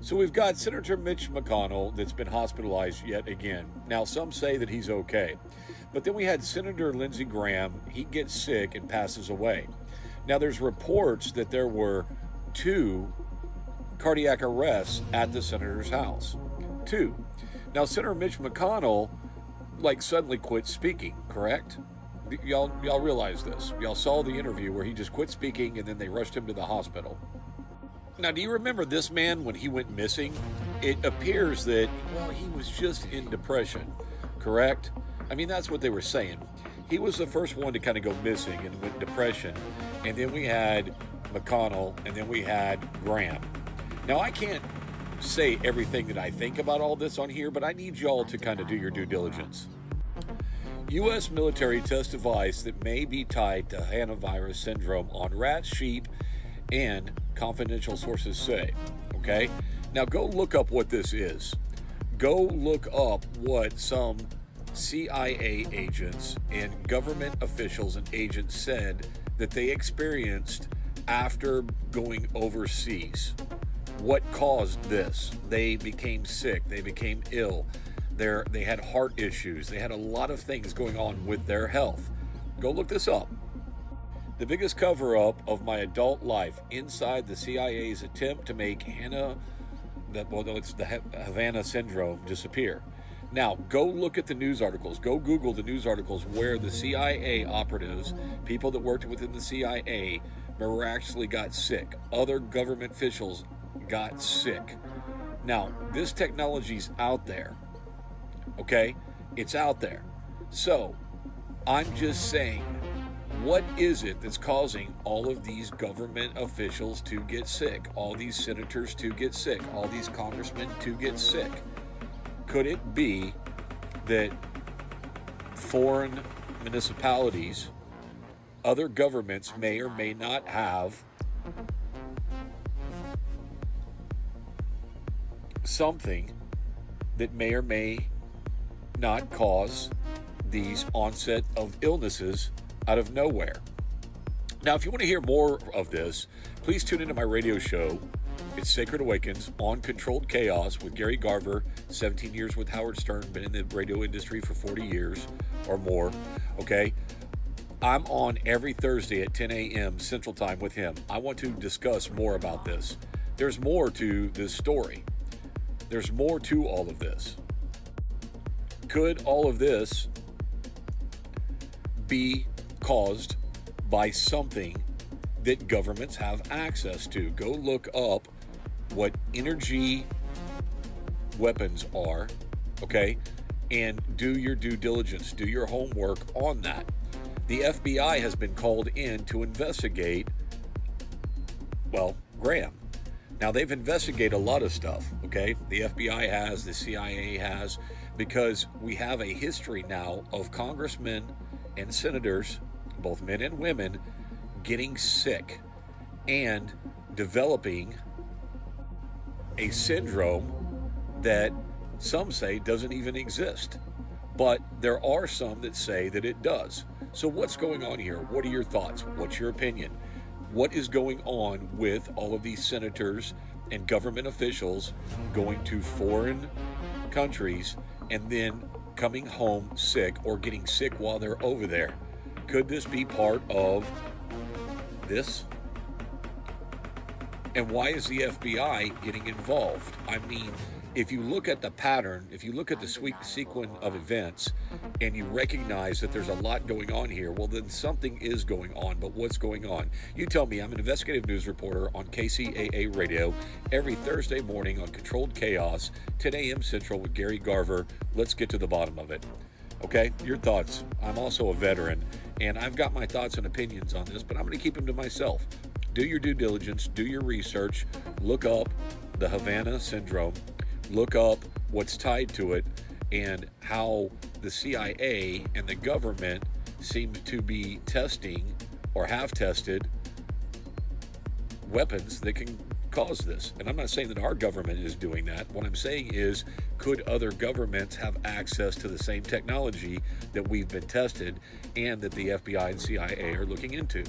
So we've got Senator Mitch McConnell that's been hospitalized yet again. Now, some say that he's okay. But then we had Senator Lindsey Graham. He gets sick and passes away. Now, there's reports that there were 2 cardiac arrests at the senator's house. 2. Now, Senator Mitch McConnell, suddenly quit speaking, correct? Y'all realize this. Y'all saw the interview where he just quit speaking and then they rushed him to the hospital. Now, do you remember this man when he went missing? It appears that, he was just in depression, correct? I mean, that's what they were saying. He was the first one to kind of go missing and went depression. And then we had McConnell, and then we had Graham. Now, I can't say everything that I think about all this on here, but I need y'all to kind of do your due diligence. U.S. military test device that may be tied to Havana Syndrome on rats, sheep, and confidential sources say. Okay? Now go look up what this is. Go look up what some CIA agents and government officials and agents said that they experienced after going overseas. What caused this? They became sick. They became ill. They had heart issues. They had a lot of things going on with their health. Go look this up. The biggest cover-up of my adult life inside the CIA's attempt to make the Havana Syndrome disappear. Now, go look at the news articles. Go Google the news articles where the CIA operatives, people that worked within the CIA, miraculously got sick. Other government officials got sick. Now, this technology's out there. Okay? It's out there. So, I'm just saying, what is it that's causing all of these government officials to get sick? All these senators to get sick? All these congressmen to get sick? Could it be that foreign municipalities, other governments may or may not have something that may or may not cause these onset of illnesses out of nowhere? Now, if you want to hear more of this, please tune into my radio show. It's Sacred Awakens on Controlled Chaos with Gary Garver, 17 years with Howard Stern, been in the radio industry for 40 years or more, okay? I'm on every Thursday at 10 a.m. Central Time with him. I want to discuss more about this. There's more to this story. There's more to all of this. Could all of this be caused by something that governments have access to? Go look up what energy weapons are, okay? And do your due diligence, do your homework on that. The FBI has been called in to investigate, Graham. Now, they've investigated a lot of stuff, okay? The FBI has, the CIA has, because we have a history now of congressmen and senators, both men and women, getting sick and developing a syndrome that some say doesn't even exist. But there are some that say that it does. So what's going on here? What are your thoughts? What's your opinion? What is going on with all of these senators and government officials going to foreign countries and then coming home sick or getting sick while they're over there? Could this be part of this? And why is the FBI getting involved? I mean, if you look at the pattern, if you look at the sequence of events and you recognize that there's a lot going on here, well, then something is going on. But what's going on? You tell me. I'm an investigative news reporter on KCAA Radio every Thursday morning on Controlled Chaos, 10 a.m. Central with Gary Garver. Let's get to the bottom of it. Okay? Your thoughts. I'm also a veteran, and I've got my thoughts and opinions on this, but I'm going to keep them to myself. Do your due diligence. Do your research. Look up the Havana Syndrome. Look up what's tied to it and how the CIA and the government seem to be testing or have tested weapons that can cause this. And I'm not saying that our government is doing that. What I'm saying is, could other governments have access to the same technology that we've been tested and that the FBI and CIA are looking into?